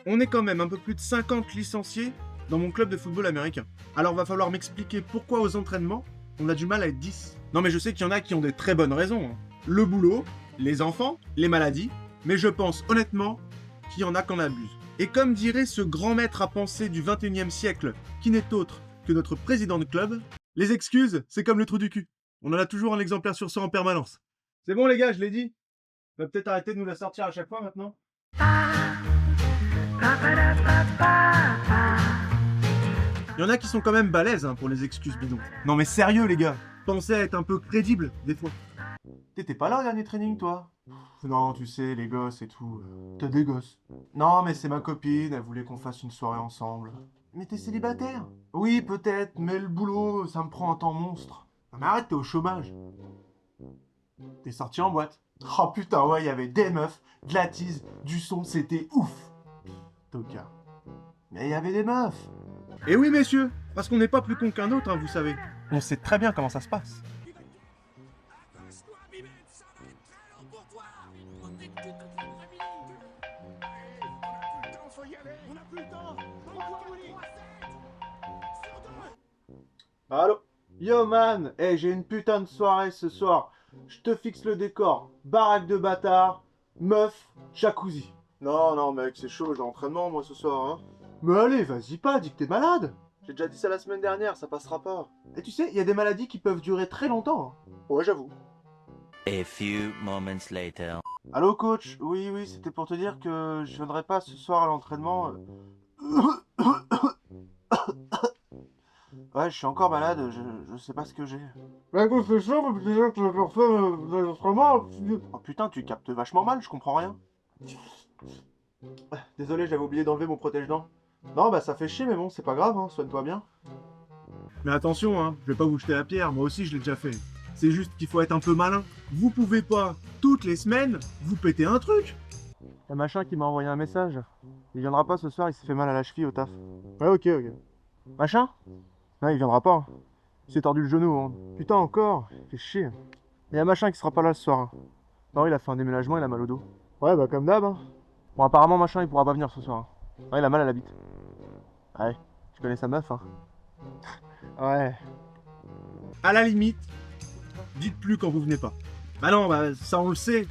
On est quand même un peu plus de 50 licenciés dans mon club de football américain. Alors va falloir m'expliquer pourquoi aux entraînements, on a du mal à être 10. Non mais je sais qu'il y en a qui ont des très bonnes raisons. Hein. Le boulot, les enfants, les maladies, mais je pense honnêtement qu'il y en a qui en abusent. Et comme dirait ce grand maître à penser du 21e siècle, qui n'est autre que notre président de club, les excuses, c'est comme le trou du cul. On en a toujours un exemplaire sur soi en permanence. C'est bon les gars, je l'ai dit. On va peut-être arrêter de nous la sortir à chaque fois maintenant. Il y en a qui sont quand même balèzes pour les excuses bidons. Non mais sérieux les gars, pensez à être un peu crédible des fois. T'étais pas là au dernier training toi? Non, tu sais, les gosses et tout. T'as des gosses. Non mais c'est ma copine, elle voulait qu'on fasse une soirée ensemble. Mais t'es célibataire? Oui peut-être, mais le boulot, ça me prend un temps monstre. Ah, mais arrête, t'es au chômage. T'es sorti en boîte. Oh putain ouais, il y avait des meufs, de la tease, du son, c'était ouf. Tocard. Mais il y avait des meufs. Et oui messieurs, parce qu'on n'est pas plus con qu'un autre, vous savez. On sait très bien comment ça se passe. Allô? Yo man, hey, j'ai une putain de soirée ce soir. Je te fixe le décor. Baraque de bâtard, meuf, jacuzzi. Non mec, c'est chaud, j'ai entraînement moi ce soir, hein. Mais allez, vas-y pas, dis que t'es malade. J'ai déjà dit ça la semaine dernière, ça passera pas. Et tu sais, il y a des maladies qui peuvent durer très longtemps. Hein. Ouais, j'avoue. A few moments later. Allô coach, oui, c'était pour te dire que je viendrai pas ce soir à l'entraînement. Ouais, je suis encore malade, je sais pas ce que j'ai. Bah écoute, c'est chaud, parce que déjà tu vas faire ça dans les instruments. Oh putain, tu captes vachement mal, je comprends rien. Désolé, j'avais oublié d'enlever mon protège-dents. Non, bah ça fait chier, mais bon, c'est pas grave, hein, soigne-toi bien. Mais attention, hein, je vais pas vous jeter la pierre, moi aussi je l'ai déjà fait. C'est juste qu'il faut être un peu malin. Vous pouvez pas, toutes les semaines, vous péter un truc. Y'a machin qui m'a envoyé un message. Il viendra pas ce soir, il s'est fait mal à la cheville au taf. Ouais, ok. Machin? Non, il viendra pas. Hein. Il s'est tordu le genou. Hein. Putain, encore. Il fait chier. Y'a un machin qui sera pas là ce soir. Hein. Non, il a fait un déménagement, il a mal au dos. Ouais, bah comme d'hab. Hein. Bon, apparemment, machin, il pourra pas venir ce soir. Hein. Ouais, il a mal à la bite. Ouais, je connais sa meuf. Hein. Ouais. À la limite, dites plus quand vous venez pas. Bah non, bah ça on le sait.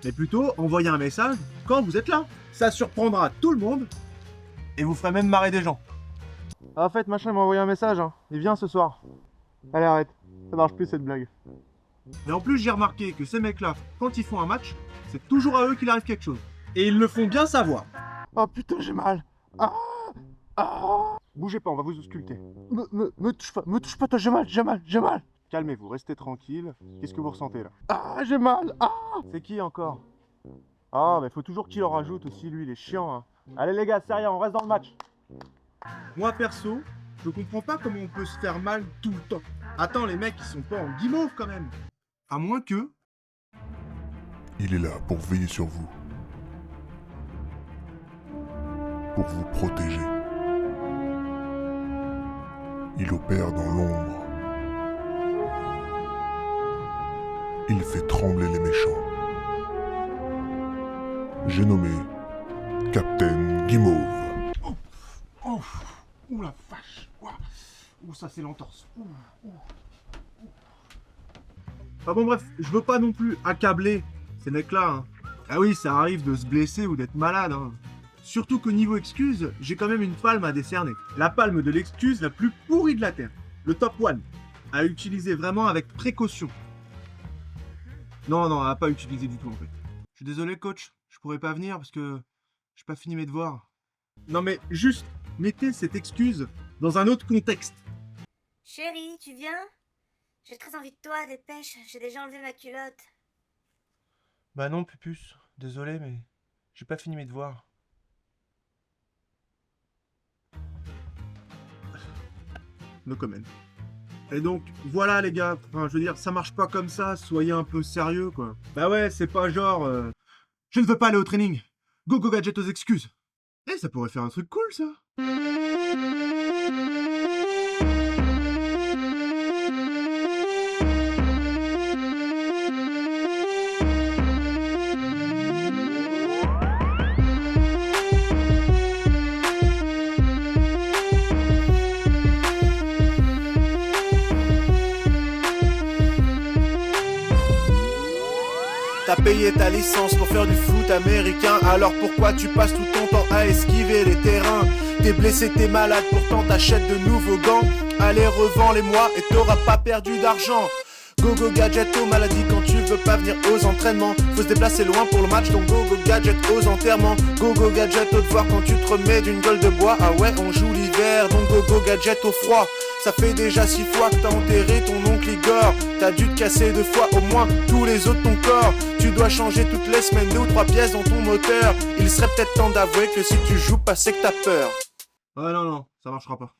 Mais plutôt, envoyez un message quand vous êtes là. Ça surprendra tout le monde. Et vous ferez même marrer des gens. Ah, en fait, machin m'a envoyé un message. Hein. Il vient ce soir. Allez, arrête. Ça marche plus cette blague. Mais en plus, j'ai remarqué que ces mecs-là, quand ils font un match, c'est toujours à eux qu'il arrive quelque chose. Et ils le font bien savoir. Oh putain, j'ai mal. Bougez pas, on va vous ausculter. Me touche pas, toi, j'ai mal. Calmez-vous, restez tranquille. Qu'est-ce que vous ressentez là? Ah, j'ai mal. C'est qui encore? Ah, mais faut toujours qu'il en rajoute aussi, lui, il est chiant. Hein. Allez les gars, sérieux, on reste dans le match. Moi perso, je comprends pas comment on peut se faire mal tout le temps. Attends, les mecs, ils sont pas en guimauve quand même. À moins que... Il est là pour veiller sur vous. Pour vous protéger. Il opère dans l'ombre. Il fait trembler les méchants. J'ai nommé Captain Guimauve. Ouh la vache. Ouh, ça c'est l'entorse. Enfin bon bref, je veux pas non plus accabler ces mecs-là. Hein. Ah oui, ça arrive de se blesser ou d'être malade. Hein. Surtout qu'au niveau excuse, j'ai quand même une palme à décerner. La palme de l'excuse la plus pourrie de la Terre. Le top 1. À utiliser vraiment avec précaution. Non, à pas utiliser du tout en fait. Je suis désolé coach, je pourrais pas venir parce que j'ai pas fini mes devoirs. Non mais juste, mettez cette excuse dans un autre contexte. Chérie, tu viens? J'ai très envie de toi, dépêche, j'ai déjà enlevé ma culotte. Bah non Pupus, désolé mais j'ai pas fini mes devoirs. No comment. Et donc, voilà les gars, enfin, je veux dire, ça marche pas comme ça, soyez un peu sérieux, quoi. Bah ouais, c'est pas genre, je ne veux pas aller au training. Go gadget aux excuses. Eh, ça pourrait faire un truc cool, ça. payé ta licence pour faire du foot américain. Alors pourquoi tu passes tout ton temps à esquiver les terrains? T'es blessé, t'es malade, pourtant t'achètes de nouveaux gants. Allez, revends-les-moi et t'auras pas perdu d'argent. Go gadget aux maladies quand tu veux pas venir aux entraînements. Faut se déplacer loin pour le match, donc go gadget aux enterrements. Go gadget au devoir quand tu te remets d'une gueule de bois. Ah ouais, on joue l'hiver, donc go gadget au froid. Ça fait déjà 6 fois que t'as enterré ton oncle Igor. T'as dû te casser 2 fois au moins tous les autres ton corps. Tu dois changer toutes les semaines 2 ou 3 pièces dans ton moteur. Il serait peut-être temps d'avouer que si tu joues pas c'est que t'as peur. Ouais, non, ça marchera pas.